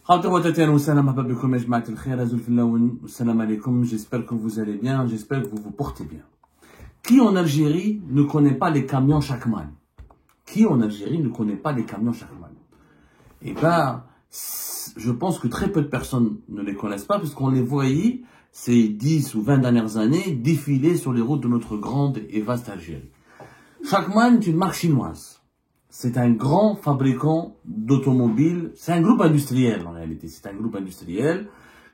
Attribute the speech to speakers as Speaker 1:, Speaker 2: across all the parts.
Speaker 1: J'espère que vous allez bien, j'espère que vous vous portez bien. Qui en Algérie ne connaît pas les camions Chakman? Qui en Algérie ne connaît pas les camions Chakman? Eh ben, je pense que très peu de personnes ne les connaissent pas, puisqu'on les voyait ces 10 ou 20 dernières années défiler sur les routes de notre grande et vaste Algérie. Chakman est une marque chinoise. C'est un grand fabricant d'automobiles. C'est un groupe industriel en réalité. C'est un groupe industriel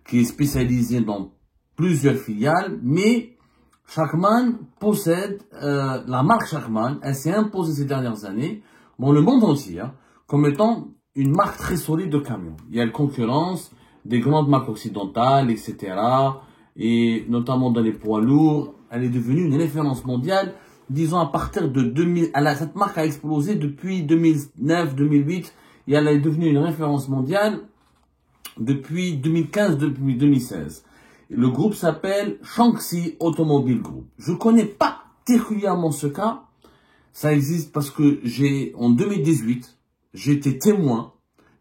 Speaker 1: qui est spécialisé dans plusieurs filiales, mais Chakman possède la marque Chakman. Elle s'est imposée ces dernières années dans le monde entier comme étant une marque très solide de camions. Il y a la concurrence des grandes marques occidentales, etc. Et notamment dans les poids lourds. Elle est devenue une référence mondiale. Disons à partir de 2000, cette marque a explosé depuis 2009-2008 et elle est devenue une référence mondiale depuis 2015, depuis 2016. Le groupe s'appelle Shaanxi Automobile Group. Je connais pas particulièrement ce cas. Ça existe parce que en 2018, j'étais témoin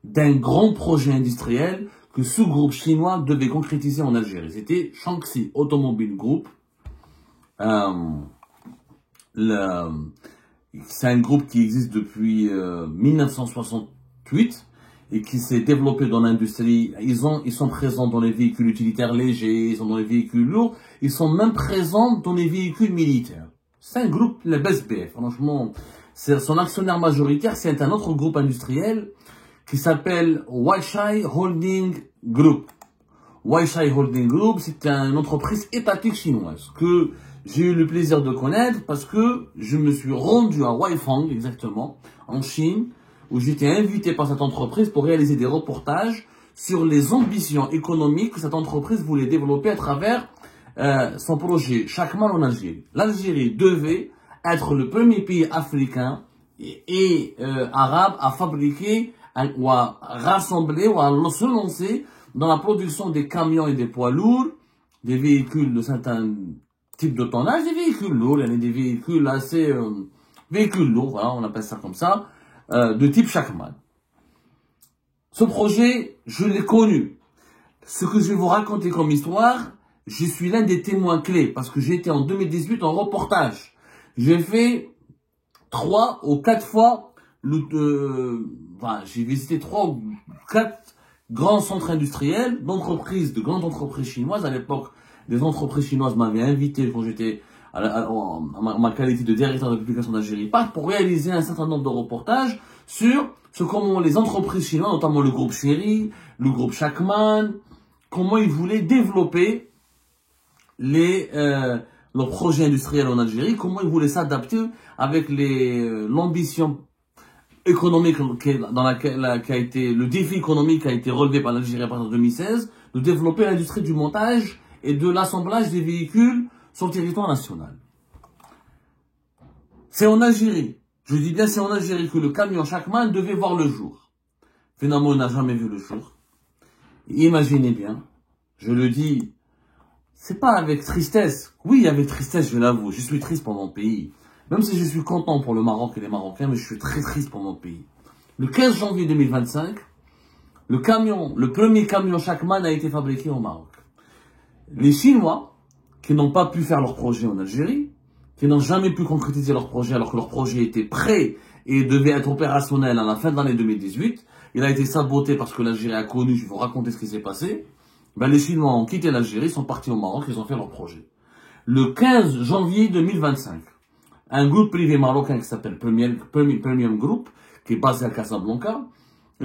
Speaker 1: d'un grand projet industriel que ce groupe chinois devait concrétiser en Algérie. C'était Shaanxi Automobile Group. C'est un groupe qui existe depuis 1968 et qui s'est développé dans l'industrie. Ils sont présents dans les véhicules utilitaires légers, ils sont dans les véhicules lourds, ils sont même présents dans les véhicules militaires. C'est un groupe, le BSBF. Franchement, son actionnaire majoritaire, c'est un autre groupe industriel qui s'appelle Weichai Holding Group. Weichai Holding Group, c'est une entreprise étatique chinoise que j'ai eu le plaisir de connaître parce que je me suis rendu à Weifang, exactement, en Chine, où j'étais invité par cette entreprise pour réaliser des reportages sur les ambitions économiques que cette entreprise voulait développer à travers son projet Chakman en Algérie. L'Algérie devait être le premier pays africain et arabe à fabriquer ou à rassembler ou à se lancer dans la production des camions et des poids lourds, des véhicules de certains types de tonnage, des véhicules lourds, il y a des véhicules assez... véhicules lourds, voilà, on appelle ça comme ça, de type Chakman. Ce projet, je l'ai connu. Ce que je vais vous raconter comme histoire, je suis l'un des témoins clés, parce que j'ai été en 2018 en reportage. J'ai fait 3 ou 4 fois, j'ai visité 3 ou 4 grands centres industriels d'entreprises, de grandes entreprises chinoises. À l'époque, des entreprises chinoises m'avaient invité quand j'étais en ma qualité de directeur de publication d'Algérie Park pour réaliser un certain nombre de reportages sur comment les entreprises chinoises, notamment le groupe Chery, le groupe Chakman, comment ils voulaient développer leurs projets industriels en Algérie, comment ils voulaient s'adapter avec l'ambition économique qui a été le défi économique qui a été relevé par l'Algérie à partir de 2016, de développer l'industrie du montage et de l'assemblage des véhicules sur le territoire national. C'est en Algérie, je dis bien c'est en Algérie que le camion Chakman devait voir le jour. Finalement, il n'a jamais vu le jour. Imaginez bien, je le dis, c'est pas avec tristesse. Oui, avec tristesse, je l'avoue, je suis triste pour mon pays. Même si je suis content pour le Maroc et les Marocains, mais je suis très triste pour mon pays. Le 15 janvier 2025, le premier camion Chakman a été fabriqué au Maroc. Les Chinois, qui n'ont pas pu faire leur projet en Algérie, qui n'ont jamais pu concrétiser leur projet alors que leur projet était prêt et devait être opérationnel à la fin de l'année 2018, il a été saboté parce que l'Algérie a connu, je vais vous raconter ce qui s'est passé. Les Chinois ont quitté l'Algérie, sont partis au Maroc, ils ont fait leur projet. Le 15 janvier 2025, un groupe privé marocain qui s'appelle Premium Group, qui est basé à Casablanca,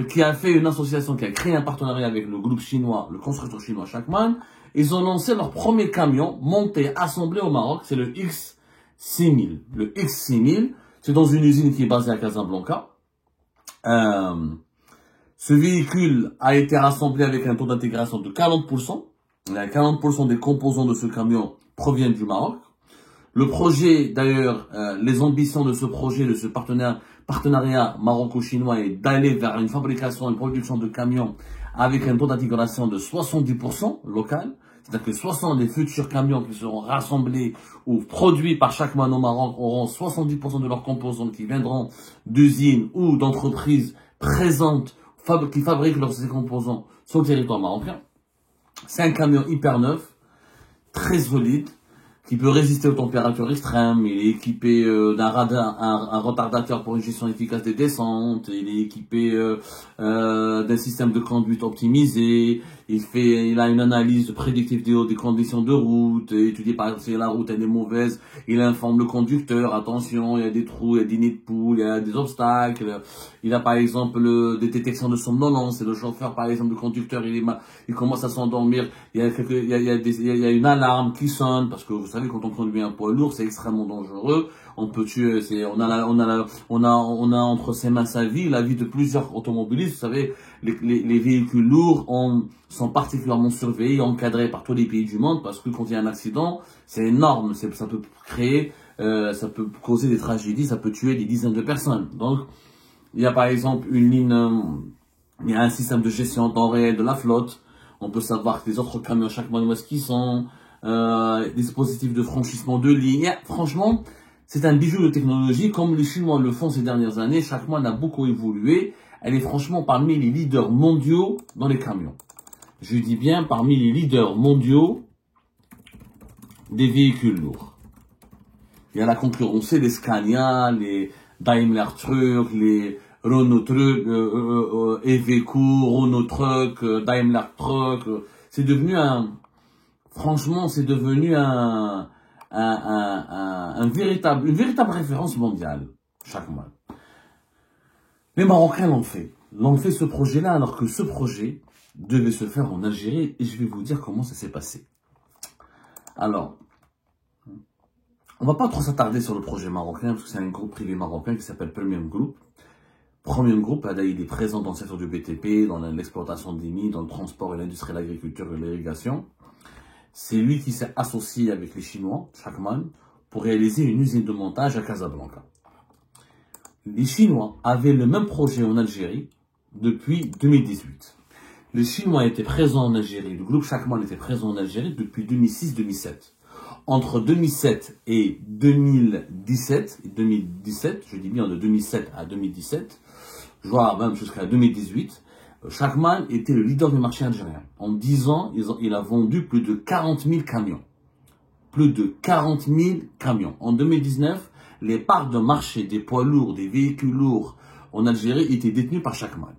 Speaker 1: qui a fait une association, qui a créé un partenariat avec le groupe chinois, le constructeur chinois Chakman. Ils ont lancé leur premier camion monté, assemblé au Maroc, c'est le X6000. Le X6000, c'est dans une usine qui est basée à Casablanca. Ce véhicule a été rassemblé avec un taux d'intégration de 40%. 40% des composants de ce camion proviennent du Maroc. Le projet, d'ailleurs, les ambitions de ce projet, de ce partenariat maroco-chinois est d'aller vers une fabrication, une production de camions avec un taux d'intégration de 70% local. C'est-à-dire que 60 des futurs camions qui seront rassemblés ou produits par Chakman au Maroc auront 70% de leurs composants qui viendront d'usines ou d'entreprises présentes qui fabriquent leurs composants sur le territoire marocain. C'est un camion hyper neuf, très solide, qui peut résister aux températures extrêmes. Il est équipé d'un radar, un retardateur pour une gestion efficace des descentes. Il est équipé d'un système de conduite optimisé. Il a une analyse prédictive des conditions de route. Il étudie par exemple si la route elle est mauvaise. Il informe le conducteur. Attention, il y a des trous, il y a des nids de poules, il y a des obstacles. Il a par exemple des détections de somnolence. Et le chauffeur, par exemple, le conducteur, il commence à s'endormir. Il y a une alarme qui sonne parce que vous savez, quand on conduit un poids lourd, c'est extrêmement dangereux. On peut tuer, on a entre ses mains sa vie, la vie de plusieurs automobilistes. Vous savez, les véhicules lourds sont particulièrement surveillés, encadrés par tous les pays du monde parce que quand il y a un accident, c'est énorme. Ça peut créer, ça peut causer des tragédies, ça peut tuer des dizaines de personnes. Donc, il y a par exemple une ligne, il y a un système de gestion en temps réel de la flotte. On peut savoir que les autres camions, chaque mois, où est-ce qu'ils sont. Dispositifs de franchissement de ligne. Franchement, c'est un bijou de technologie comme les Chinois le font ces dernières années. Chaque mois a beaucoup évolué. Elle est franchement parmi les leaders mondiaux dans les camions. Je dis bien parmi les leaders mondiaux des véhicules lourds. Il y a la concurrence, les Scania, les Daimler Truck, les Renault Truck, Iveco, Renault Truck, Daimler Truck. C'est devenu franchement, c'est devenu une véritable référence mondiale, chaque mois. Les Marocains l'ont fait ce projet-là, alors que ce projet devait se faire en Algérie, et je vais vous dire comment ça s'est passé. Alors, on va pas trop s'attarder sur le projet marocain, parce que c'est un groupe privé marocain qui s'appelle Premium Group. Premium Group, il est présent dans le secteur du BTP, dans l'exploitation des mines, dans le transport et l'industrie de l'agriculture et de l'irrigation. C'est lui qui s'est associé avec les Chinois, Chakman, pour réaliser une usine de montage à Casablanca. Les Chinois avaient le même projet en Algérie depuis 2018. Les Chinois étaient présents en Algérie, le groupe Chakman était présent en Algérie depuis 2006-2007. Entre 2007 et 2017, je dis bien de 2007 à 2017, voire même jusqu'à 2018, Chakman était le leader du marché algérien. En 10 ans, il a vendu plus de 40 000 camions. Plus de 40 000 camions. En 2019, les parts de marché des poids lourds, des véhicules lourds en Algérie étaient détenues par Chakman.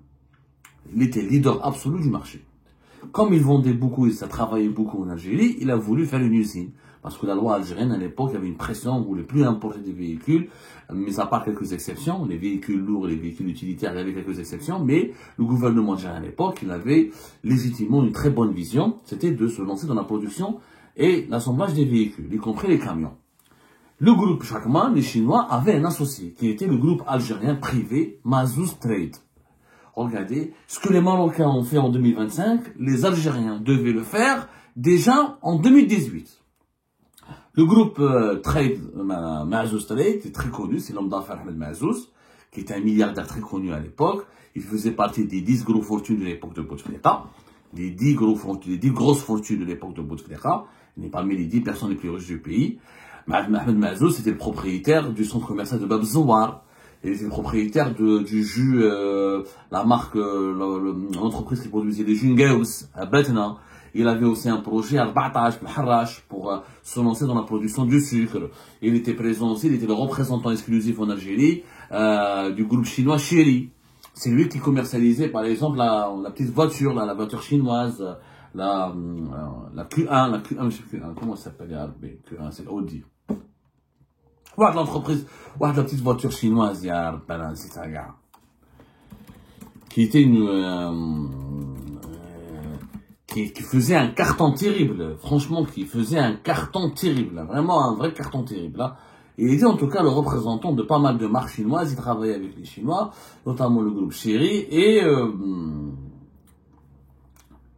Speaker 1: Il était leader absolu du marché. Comme il vendait beaucoup et ça travaillait beaucoup en Algérie, il a voulu faire une usine. Parce que la loi algérienne, à l'époque, il y avait une pression, on ne voulait plus importer des véhicules, mais à part quelques exceptions, les véhicules lourds et les véhicules utilitaires, il y avait quelques exceptions, mais le gouvernement algérien à l'époque, il avait légitimement une très bonne vision, c'était de se lancer dans la production et l'assemblage des véhicules, y compris les camions. Le groupe Chakman, les Chinois, avaient un associé, qui était le groupe algérien privé Mazous Trade. Regardez, ce que les Marocains ont fait en 2025, les Algériens devaient le faire déjà en 2018. Le groupe Trade Mazous Trade est très connu, c'est l'homme d'affaires Ahmed Mazous, qui était un milliardaire très connu à l'époque. Il faisait partie des 10 grosses fortunes de l'époque de Bouteflika, les 10 grosses fortunes de l'époque de Bouteflika. Il est parmi les 10 personnes les plus riches du pays. Ahmed Mazous était le propriétaire du centre commercial de Bab Zouar. Il était le propriétaire du jus, la marque, l'entreprise qui produisait les jus Ngaous à Betna. Il avait aussi un projet à Al-Batash, Al-Harrach, pour se lancer dans la production du sucre. Il était présent aussi, il était le représentant exclusif en Algérie du groupe chinois Chery. C'est lui qui commercialisait, par exemple, la petite voiture, la voiture chinoise, la Q1, je sais plus, comment ça s'appelle, Q1, c'est Audi. Ouais, l'entreprise, ouais, la petite voiture chinoise, c'est ça, qui était qui faisait un carton terrible, franchement, qui faisait un carton terrible, vraiment un vrai carton terrible. Là. Il était en tout cas le représentant de pas mal de marques chinoises, il travaillait avec les Chinois, notamment le groupe Chery, et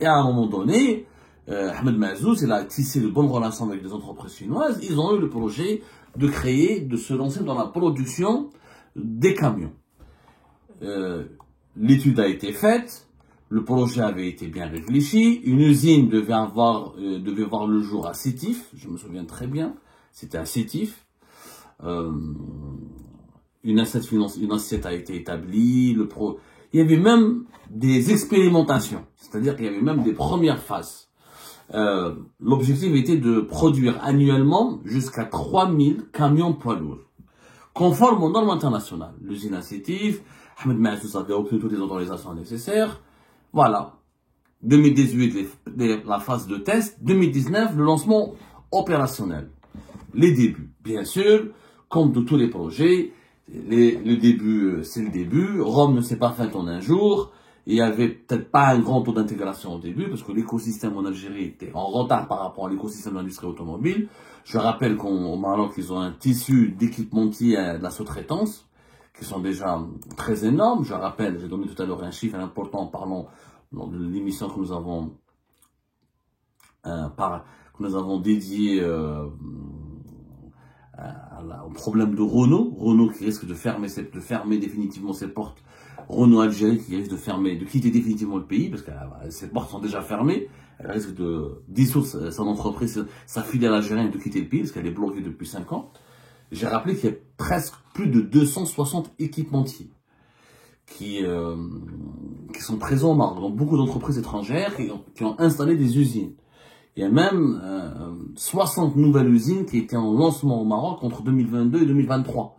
Speaker 1: à un moment donné, Ahmed Mazous, il a tissé de bonnes relations avec des entreprises chinoises, ils ont eu le projet de se lancer dans la production des camions. L'étude a été faite, le projet avait été bien réfléchi, une usine devait voir le jour à Sétif, je me souviens très bien, c'était à Sétif. Une assiette a été établie, il y avait même des expérimentations, c'est-à-dire qu'il y avait même des premières phases. L'objectif était de produire annuellement jusqu'à 3000 camions poids lourds, conformes aux normes internationales. L'usine à Sétif, Ahmed Maazous avait obtenu toutes les autorisations nécessaires. Voilà. 2018, la phase de test. 2019, le lancement opérationnel. Les débuts. Bien sûr, comme de tous les projets, le début, c'est le début. Rome ne s'est pas faite en un jour. Il y avait peut-être pas un grand taux d'intégration au début, parce que l'écosystème en Algérie était en retard par rapport à l'écosystème de l'industrie automobile. Je rappelle qu'au Maroc, ils ont un tissu d'équipementiers de la sous-traitance, qui sont déjà très énormes. Je rappelle, j'ai donné tout à l'heure un chiffre important en parlant de l'émission que nous avons dédiée au problème de Renault. Renault qui risque de fermer définitivement ses portes. Renault Algérie qui risque de quitter définitivement le pays parce que ses portes sont déjà fermées. Elle risque de dissoudre son entreprise, sa filiale algérienne et de quitter le pays parce qu'elle est bloquée depuis 5 ans. J'ai rappelé qu'il y a presque plus de 260 équipementiers qui sont présents au Maroc. Donc beaucoup d'entreprises étrangères qui ont installé des usines. Il y a même 60 nouvelles usines qui étaient en lancement au Maroc entre 2022 et 2023.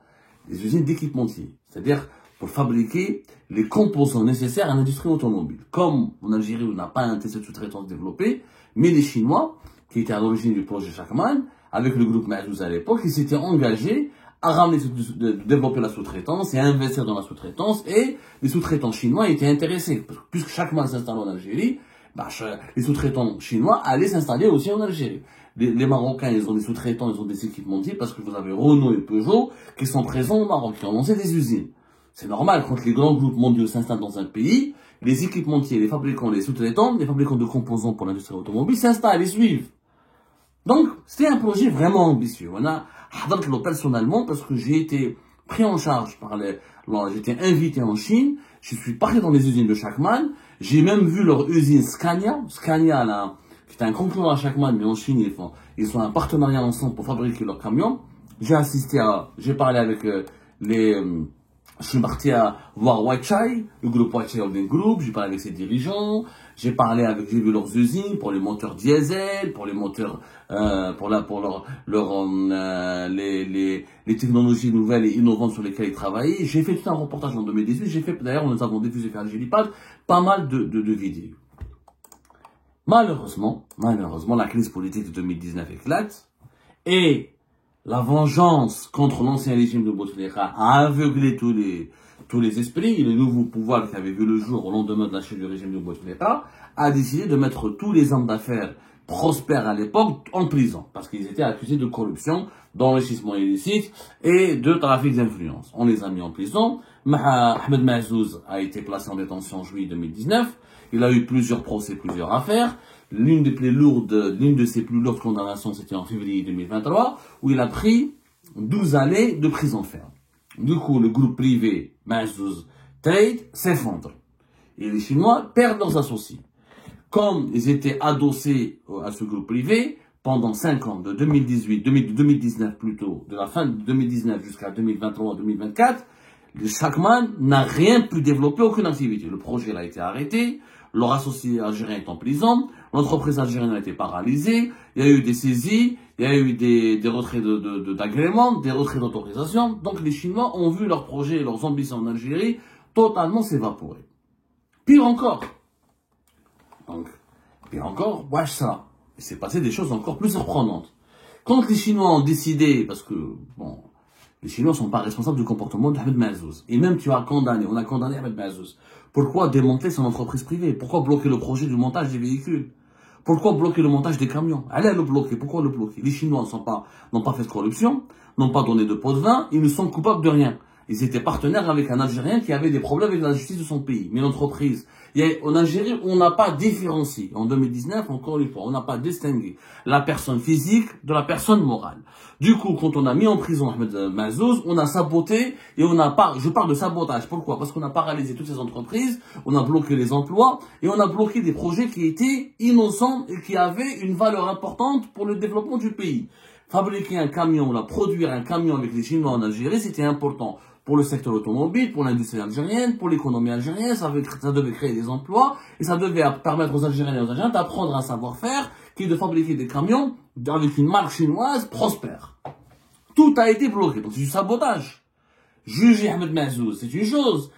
Speaker 1: Des usines d'équipementiers. C'est-à-dire pour fabriquer les composants nécessaires à l'industrie automobile. Comme en Algérie, on n'a pas un TC de sous-traitance développé, mais les Chinois, qui étaient à l'origine du projet Chakman, avec le groupe Maazous à l'époque, ils s'étaient engagés à ramener, de développer la sous-traitance et à investir dans la sous-traitance, et les sous-traitants chinois étaient intéressés. Puisque Chakman s'installe en Algérie, les sous-traitants chinois allaient s'installer aussi en Algérie. Les Marocains, ils ont des sous-traitants, ils ont des équipementiers, parce que vous avez Renault et Peugeot qui sont présents au Maroc, qui ont lancé des usines. C'est normal, quand les grands groupes mondiaux s'installent dans un pays, les équipementiers, les fabricants, les sous-traitants, les fabricants de composants pour l'industrie automobile s'installent et suivent. Donc, c'était un projet vraiment ambitieux. On a Hadartlo personnellement parce que j'ai été pris en charge j'étais invité en Chine, je suis parti dans les usines de Chakman, j'ai même vu leur usine Scania là, qui est un concurrent à Chakman, mais en Chine, ils ont un partenariat ensemble pour fabriquer leurs camions. J'ai parlé avec je suis parti à voir Weichai, le groupe Weichai Holding Group, j'ai parlé avec ses dirigeants, j'ai vu leurs usines pour les moteurs diesel, pour les moteurs, les technologies nouvelles et innovantes sur lesquelles ils travaillaient. J'ai fait tout un reportage en 2018, d'ailleurs, nous avons diffusé par Algéripad pas mal de vidéos. Malheureusement, la crise politique de 2019 éclate et la vengeance contre l'ancien régime de Bouteflika a aveuglé tous les esprits et le nouveau pouvoir qui avait vu le jour au lendemain de la chute du régime de Bouteflika a décidé de mettre tous les hommes d'affaires prospères à l'époque en prison parce qu'ils étaient accusés de corruption, d'enrichissement illicite et de trafic d'influence. On les a mis en prison. Ahmed Maazous a été placé en détention en juillet 2019. Il a eu plusieurs procès, plusieurs affaires. L'une de ses plus lourdes condamnations, c'était en février 2023, où il a pris 12 années de prison ferme. Du coup, le groupe privé Maazous Trade s'effondre. Et les Chinois perdent leurs associés. Comme ils étaient adossés à ce groupe privé, pendant 5 ans, de 2019 plutôt, de la fin de 2019 jusqu'à 2023-2024, le Chakman n'a rien pu développer, aucune activité. Le projet a été arrêté, leur associé algérien est en prison, l'entreprise algérienne a été paralysée, il y a eu des saisies, il y a eu des retraits d'agréments, des retraits d'autorisation. Donc les Chinois ont vu leurs projets et leurs ambitions en Algérie totalement s'évaporer. Pire encore, wesh ça, il s'est passé des choses encore plus surprenantes. Quand les Chinois ont décidé, parce que, les Chinois ne sont pas responsables du comportement d'Ahmed Maazous. Et même on a condamné Ahmed Maazous. Pourquoi démanteler son entreprise privée? Pourquoi bloquer le projet du montage des véhicules? Pourquoi bloquer le montage des camions? Allez le bloquer. Pourquoi le bloquer? Les Chinois n'ont pas fait de corruption, n'ont pas donné de pot de vin, ils ne sont coupables de rien. Ils étaient partenaires avec un Algérien qui avait des problèmes avec la justice de son pays. Mais l'entreprise, en Algérie, on n'a pas différencié. En 2019, encore une fois, on n'a pas distingué la personne physique de la personne morale. Du coup, quand on a mis en prison Ahmed Maazous, on a saboté et je parle de sabotage. Pourquoi? Parce qu'on a paralysé toutes ces entreprises, on a bloqué les emplois et on a bloqué des projets qui étaient innocents et qui avaient une valeur importante pour le développement du pays. Fabriquer un camion, produire un camion avec les Chinois en Algérie, c'était important. pour le secteur automobile, pour l'industrie algérienne, pour l'économie algérienne, ça devait créer des emplois, et ça devait permettre aux Algériens et aux Algériens d'apprendre un savoir-faire qui est de fabriquer des camions avec une marque chinoise prospère. Tout a été bloqué, donc c'est du sabotage. Juger Ahmed Mazouz, c'est une chose.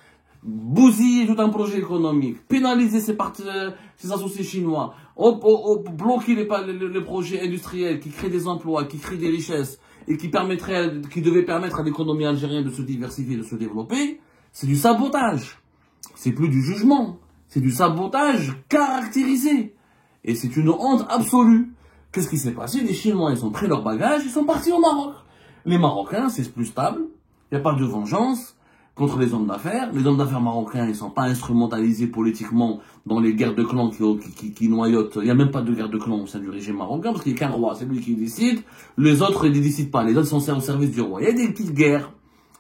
Speaker 1: Bousiller tout un projet économique, pénaliser ses associés chinois, bloquer les projets industriels qui créent des emplois, qui créent des richesses et qui devaient permettre à l'économie algérienne de se diversifier, de se développer, c'est du sabotage. C'est plus du jugement, c'est du sabotage caractérisé. Et c'est une honte absolue. Qu'est-ce qui s'est passé? Les Chinois, ils ont pris leurs bagages, ils sont partis au Maroc. Les Marocains, c'est plus stable, il n'y a pas de vengeance contre les hommes d'affaires. Les hommes d'affaires marocains, ils ne sont pas instrumentalisés politiquement dans les guerres de clans qui noyotent. Il n'y a même pas de guerre de clans au sein du régime marocain, parce qu'il n'y a qu'un roi, c'est lui qui décide. Les autres, ils ne décident pas. Les autres sont au service du roi. Il y a des petites guerres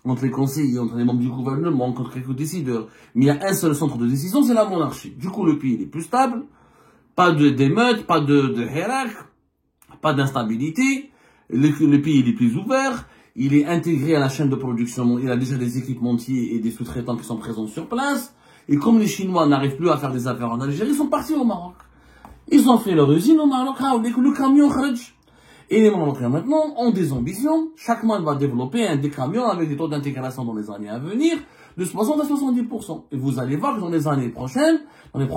Speaker 1: entre les conseillers, entre les membres du gouvernement, entre quelques décideurs. Mais il y a un seul centre de décision, c'est la monarchie. Du coup, le pays il est plus stable. Pas d'émeutes, pas de hirak, pas d'instabilité. Le pays il est plus ouvert. Il est intégré à la chaîne de production, il a déjà des équipementiers et des sous-traitants qui sont présents sur place. Et comme les Chinois n'arrivent plus à faire des affaires en Algérie, ils sont partis au Maroc. Ils ont fait leur usine au Maroc, le camion kharj. Et les Marocains maintenant ont des ambitions. Chaque mois va développer des camions avec des taux d'intégration dans les années à venir de 60 à 70%. Et vous allez voir que dans les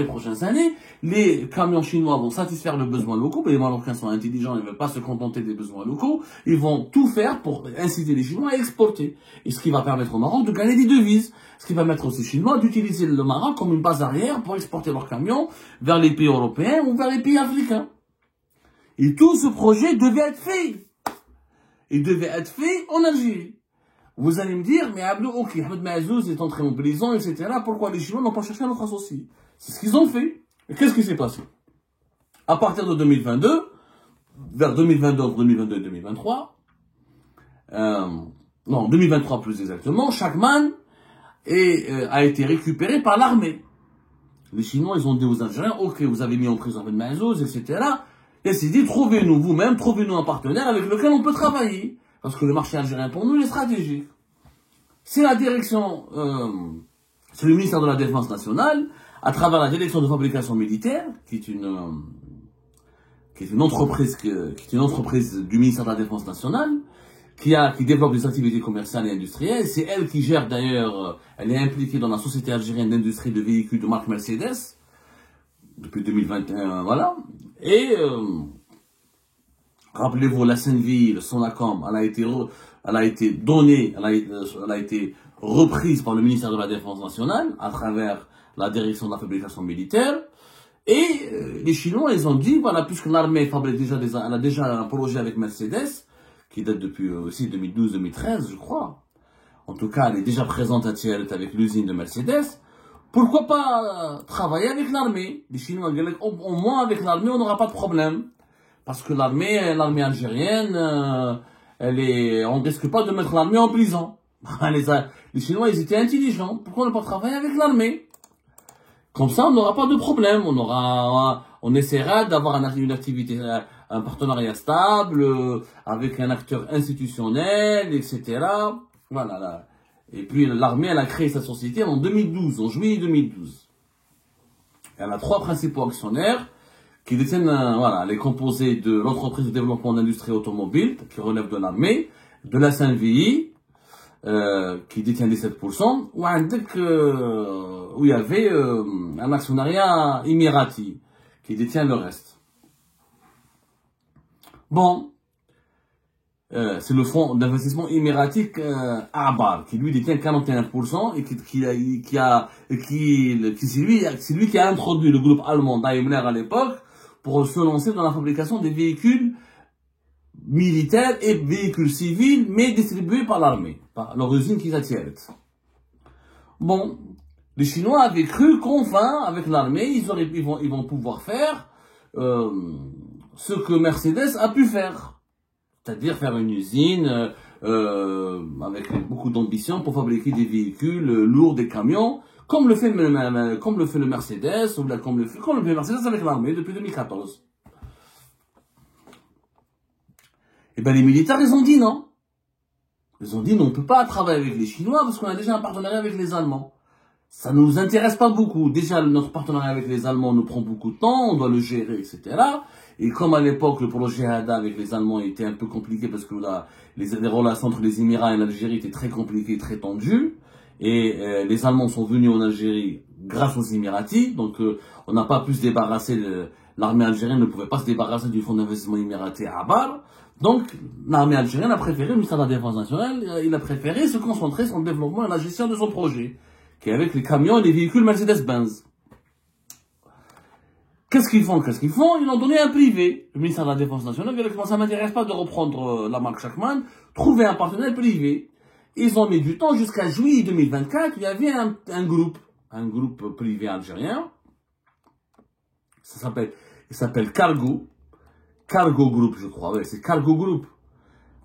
Speaker 1: prochaines années, les camions chinois vont satisfaire le besoin locaux, mais les Marocains sont intelligents, ils ne veulent pas se contenter des besoins locaux, ils vont tout faire pour inciter les Chinois à exporter. Et ce qui va permettre au Maroc de gagner des devises. Ce qui va permettre aussi aux Chinois d'utiliser le Maroc comme une base arrière pour exporter leurs camions vers les pays européens ou vers les pays africains. Et tout ce projet devait être fait. Il devait être fait en Algérie. Vous allez me dire, mais Abdou, ok, Ahmed Mazouz est entré mobilisant, etc. Pourquoi les Chinois n'ont pas cherché un autre associé? C'est ce qu'ils ont fait. Et qu'est-ce qui s'est passé? À partir de 2022, vers 2022, 2022 et 2023, 2023 plus exactement, Chakman a été récupéré par l'armée. Les Chinois, ils ont dit aux Algériens, ok, vous avez mis en prison Ahmed Mazouz, etc. Et c'est dit, trouvez-nous vous-même, trouvez-nous un partenaire avec lequel on peut travailler. Parce que le marché algérien, pour nous, il est stratégique. C'est la direction, c'est le ministère de la Défense nationale, à travers la direction de fabrication militaire, qui est une entreprise du ministère de la Défense nationale, qui développe des activités commerciales et industrielles. C'est elle qui gère d'ailleurs, elle est impliquée dans la société algérienne d'industrie de véhicules de marque Mercedes, depuis 2021, voilà. Et, rappelez-vous, la Senvi, le Sonacom, elle a été reprise par le ministère de la Défense nationale à travers la direction de la fabrication militaire. Et les Chinois, ils ont dit, voilà, puisque l'armée fabrique elle a déjà un projet avec Mercedes, qui date depuis aussi 2012-2013, je crois. En tout cas, elle est déjà présente à Tielt avec l'usine de Mercedes. Pourquoi pas travailler avec l'armée? Les Chinois, au moins avec l'armée, on n'aura pas de problème. Parce que l'armée algérienne, on risque pas de mettre l'armée en prison. Les Chinois, ils étaient intelligents. Pourquoi ne pas travailler avec l'armée? Comme ça, on n'aura pas de problème. On essaiera d'avoir une activité, un partenariat stable, avec un acteur institutionnel, etc. Voilà, là. Et puis, l'armée, elle a créé sa société en 2012, en juillet 2012. Elle a 3 principaux actionnaires, qui détiennent, elle est composée de l'entreprise de développement d'industrie automobile, qui relève de l'armée, de la SNVI, qui détient les 7%, où il y avait un actionnariat émirati, qui détient le reste. Bon, c'est le fonds d'investissement émiratique Abar, qui lui détient 41%, et c'est lui qui a introduit le groupe allemand Daimler à l'époque, pour se lancer dans la fabrication des véhicules militaires et véhicules civils, mais distribués par l'armée, par leur usine qui s'attire. Bon, les Chinois avaient cru qu'enfin, avec l'armée, ils vont pouvoir faire ce que Mercedes a pu faire. C'est-à-dire faire une usine avec beaucoup d'ambition pour fabriquer des véhicules lourds, des camions, comme le fait le Mercedes, comme le fait Mercedes avec l'armée depuis 2014. Et bien les militaires, ils ont dit non. Ils ont dit, non, on ne peut pas travailler avec les Chinois parce qu'on a déjà un partenariat avec les Allemands. Ça ne nous intéresse pas beaucoup. Déjà, notre partenariat avec les Allemands nous prend beaucoup de temps, on doit le gérer, etc. Et comme à l'époque, le projet HADA avec les Allemands était un peu compliqué parce que les relations entre les Émirats et l'Algérie étaient très compliquées, très tendues. Et les Allemands sont venus en Algérie grâce aux Émiratis. Donc, on n'a pas pu se débarrasser, l'armée algérienne ne pouvait pas se débarrasser du fonds d'investissement émiratis à Abar. Donc, l'armée algérienne a préféré, le ministère de la Défense nationale, il a préféré se concentrer sur le développement et la gestion de son projet, qui est avec les camions et les véhicules Mercedes-Benz. Qu'est-ce qu'ils font? Ils l'ont donné à un privé. Le ministère de la Défense nationale, il a commencé, ça m'intéresse pas de reprendre la marque Shackman, trouver un partenaire privé. Ils ont mis du temps jusqu'à juillet 2024, il y avait un groupe privé algérien, il s'appelle Cargo Group, je crois, ouais, c'est Cargo Group.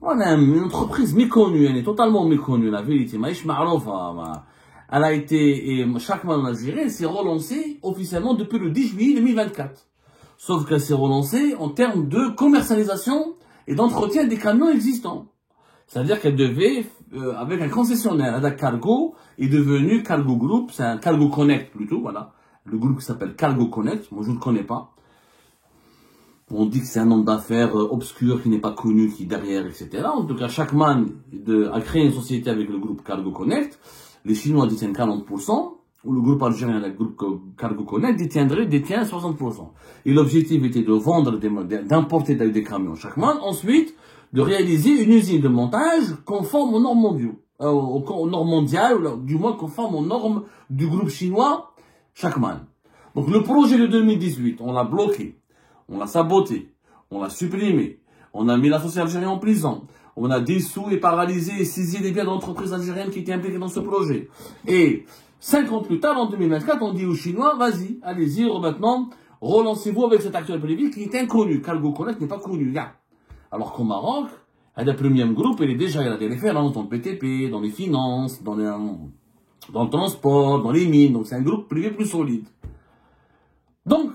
Speaker 1: On a une entreprise méconnue, elle est totalement méconnue, la vérité. Elle a été, et Shackman en Algérie, elle s'est relancée officiellement depuis le 10 juillet 2024. Sauf qu'elle s'est relancée en termes de commercialisation et d'entretien des camions existants. C'est-à-dire qu'elle devait, avec un concessionnaire, la Cargo est devenu Cargo Group, c'est un Cargo Connect plutôt, voilà. Le groupe qui s'appelle Cargo Connect, moi je ne le connais pas. On dit que c'est un homme d'affaires obscur qui n'est pas connu, qui est derrière, etc. En tout cas, Shackman a créé une société avec le groupe Cargo Connect. Les Chinois détiennent 40%, ou le groupe algérien, le groupe Cargo Connect, détient 60%. Et l'objectif était de vendre, d'importer des camions Shackman. Ensuite, de réaliser une usine de montage conforme aux normes mondiales, aux normes mondiales, ou du moins conforme aux normes du groupe chinois Shackman. Donc le projet de 2018, on l'a bloqué. On l'a saboté, on l'a supprimé, on a mis la société algérienne en prison, on a dissous et paralysé et saisi les biens d'entreprises algériennes qui étaient impliquées dans ce projet. Et 5 ans plus tard, en 2024, on dit aux Chinois, vas-y, allez-y, maintenant, relancez-vous avec cet acteur privé qui est inconnu. Cargo Connect n'est pas connu, gars. Alors qu'au Maroc, il y a des premiers groupes, il a des références dans le PTP, dans les finances, dans le transport, dans les mines, donc c'est un groupe privé plus solide. Donc,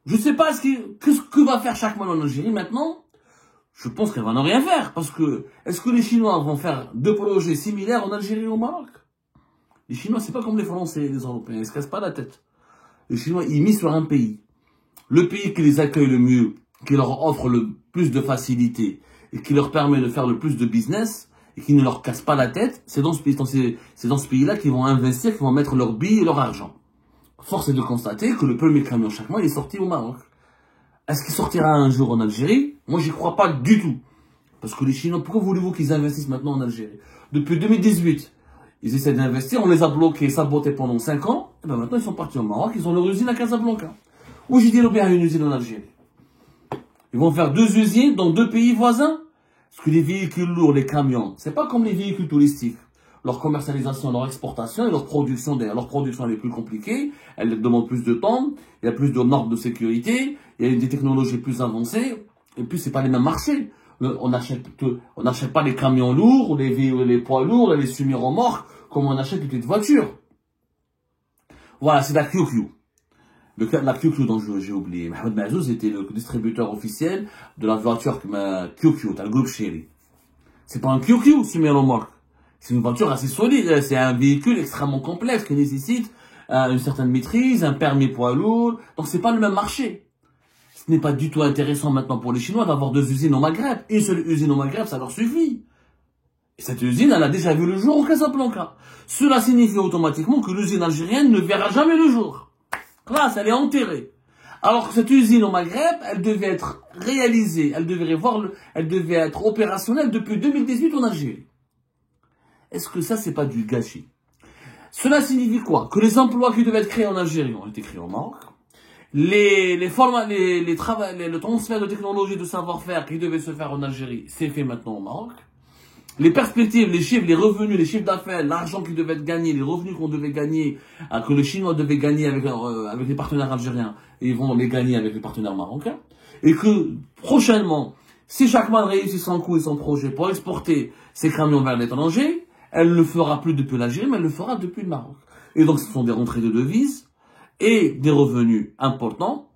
Speaker 1: je ne sais pas ce que va faire Shackman en Algérie maintenant. Je pense qu'elle va ne rien faire. Parce que, est-ce que les Chinois vont faire 2 projets similaires en Algérie et au Maroc? Les Chinois, c'est pas comme les Français et les Européens. Ils se cassent pas la tête. Les Chinois, ils misent sur un pays. Le pays qui les accueille le mieux, qui leur offre le plus de facilité et qui leur permet de faire le plus de business et qui ne leur casse pas la tête, c'est dans ce pays-là qu'ils vont investir, qu'ils vont mettre leurs billes et leur argent. Force est de constater que le premier camion Shackman est sorti au Maroc. Est-ce qu'il sortira un jour en Algérie? Moi, j'y crois pas du tout. Parce que les Chinois, pourquoi voulez-vous qu'ils investissent maintenant en Algérie? Depuis 2018, ils essaient d'investir, on les a bloqués, sabotés pendant 5 ans, et ben maintenant ils sont partis au Maroc, ils ont leur usine à Casablanca. Ou j'ai dit bien une usine en Algérie. Ils vont faire 2 usines dans 2 pays voisins. Parce que les véhicules lourds, les camions, c'est pas comme les véhicules touristiques. Leur commercialisation, leur exportation et leur production est plus compliquée, elle demande plus de temps, il y a plus de normes de sécurité, il y a des technologies plus avancées, et puis c'est pas les mêmes marchés. On n'achète pas les camions lourds, les poids lourds, les semi-remorques, comme on achète les petites voitures. Voilà, c'est la QQ. La QQ dont j'ai oublié. Mohamed Mazouz était le distributeur officiel de la voiture QQ, le groupe Chéri. C'est pas un QQ, semi-remorque. C'est une voiture assez solide, c'est un véhicule extrêmement complexe qui nécessite une certaine maîtrise, un permis poids lourd, donc c'est pas le même marché. Ce n'est pas du tout intéressant maintenant pour les Chinois d'avoir 2 usines au Maghreb. Une seule usine au Maghreb, ça leur suffit. Et cette usine, elle a déjà vu le jour au Casablanca. Cela signifie automatiquement que l'usine algérienne ne verra jamais le jour. Là, elle est enterrée. Alors que cette usine au Maghreb, elle devait être réalisée, elle devait être opérationnelle depuis 2018 en Algérie. Est-ce que ça, c'est pas du gâchis? Cela signifie quoi? Que les emplois qui devaient être créés en Algérie ont été créés au Maroc. Le transfert de technologie, de savoir-faire qui devait se faire en Algérie, c'est fait maintenant au Maroc. Les perspectives, les chiffres, les revenus, les chiffres d'affaires, l'argent qui devait être gagné, les revenus qu'on devait gagner, que les Chinois devaient gagner avec les partenaires algériens, et ils vont les gagner avec les partenaires marocains. Et que, prochainement, si Shackman réussit son coup et son projet pour exporter ses camions vers l'étranger, elle ne le fera plus depuis l'Algérie, mais elle le fera depuis le Maroc. Et donc, ce sont des rentrées de devises et des revenus importants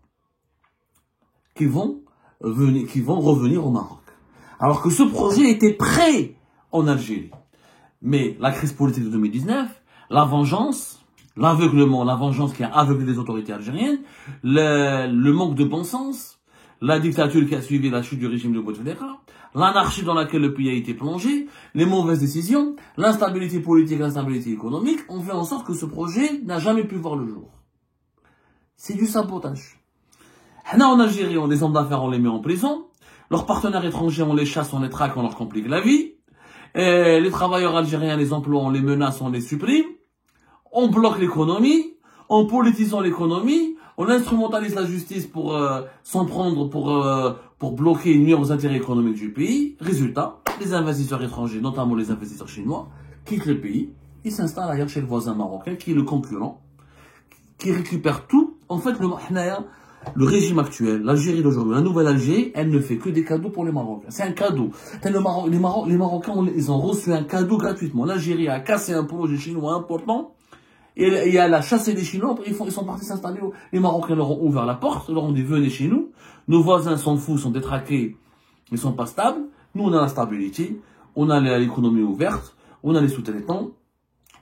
Speaker 1: qui vont revenir au Maroc. Alors que ce projet était prêt en Algérie. Mais la crise politique de 2019, la vengeance, l'aveuglement, la vengeance qui a aveuglé les autorités algériennes, le manque de bon sens, la dictature qui a suivi la chute du régime de Bouteflika, l'anarchie dans laquelle le pays a été plongé, les mauvaises décisions, l'instabilité politique, l'instabilité économique ont fait en sorte que ce projet n'a jamais pu voir le jour. C'est du sabotage. En Algérie, on des hommes d'affaires, on les met en prison. Leurs partenaires étrangers, on les chasse, on les traque, on leur complique la vie. Et les travailleurs algériens, les emplois, on les menace, on les supprime. On bloque l'économie. En politisant l'économie, on instrumentalise la justice pour s'en prendre, pour bloquer et nuire aux intérêts économiques du pays. Résultat, les investisseurs étrangers, notamment les investisseurs chinois, quittent le pays. Ils s'installent ailleurs chez le voisin marocain, qui est le concurrent, qui récupère tout. En fait, le régime actuel, l'Algérie d'aujourd'hui, la nouvelle Algérie, elle ne fait que des cadeaux pour les Marocains. C'est un cadeau. Les Marocains, ils ont reçu un cadeau gratuitement. L'Algérie a cassé un projet chinois important. Et elle a chassé les Chinois. Ils sont partis s'installer. Les Marocains leur ont ouvert la porte. Leur ont dit, venez chez nous. Nos voisins s'en foutent, sont détraqués. Ils sont pas stables. Nous, on a la stabilité. On a l'économie ouverte. On a les sous-traitants.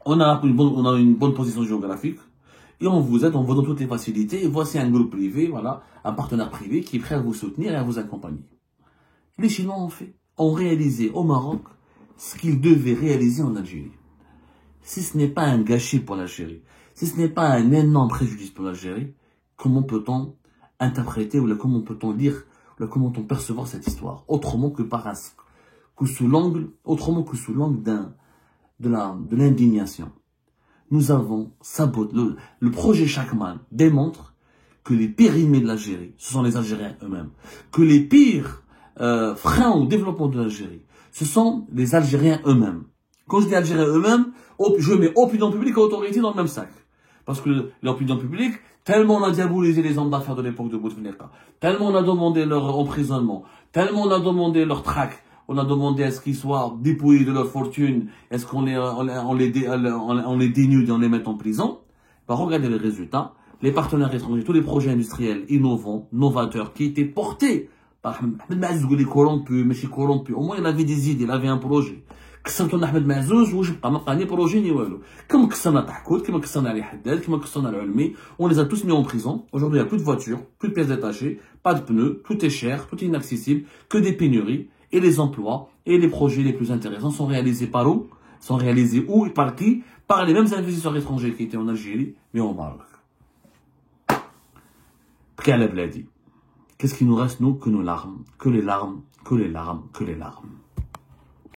Speaker 1: On a une bonne position géographique. Et on vous aide, on vous donne toutes les facilités. Et voici un groupe privé, voilà, un partenaire privé qui est prêt à vous soutenir et à vous accompagner. Les Chinois ont réalisé au Maroc ce qu'ils devaient réaliser en Algérie. Si ce n'est pas un gâchis pour l'Algérie, si ce n'est pas un énorme préjudice pour l'Algérie, comment peut-on interpréter ou comment peut-on lire, ou comment peut-on percevoir cette histoire autrement que sous l'angle de l'indignation. Nous avons saboté. Le projet Chakman démontre que les périmés de l'Algérie, ce sont les Algériens eux-mêmes. Que les pires freins au développement de l'Algérie, ce sont les Algériens eux-mêmes. Quand je dis Algériens eux-mêmes, je mets opinion publique et autorité dans le même sac. Parce que l'opinion publique, tellement on a diabolisé les hommes d'affaires de l'époque de Bouteflika, tellement on a demandé leur emprisonnement, tellement on a demandé leur traque, on a demandé à ce qu'ils soient dépouillés de leur fortune, est-ce qu'on les dénude et on les met en prison. Bah, regardez les résultats. Les partenaires étrangers, tous les projets industriels innovants, novateurs, qui étaient portés par Ahmed Mazouz, les corrompus, mais chez corrompus. Au moins, il avait des idées, il avait un projet. كسرتوا احمد معزوز وجبقى ما بقى ني بروجي ني والو كما كسرنا تحكوت كما كسرنا علي حداد كما كسرنا العلمي on les a tous mis en prison. Aujourd'hui il n'y a plus de voitures, plus de pièces détachées, pas de pneus, tout est cher, tout est inaccessible, que des pénuries et les emplois et les projets les plus intéressants sont réalisés par où? Sont réalisés où et par qui? Par les mêmes investisseurs étrangers qui étaient en Algérie mais au Maroc. Bkala Bladi. Qu'est-ce qui nous reste nous que nos larmes, que les larmes, que les larmes, que les larmes.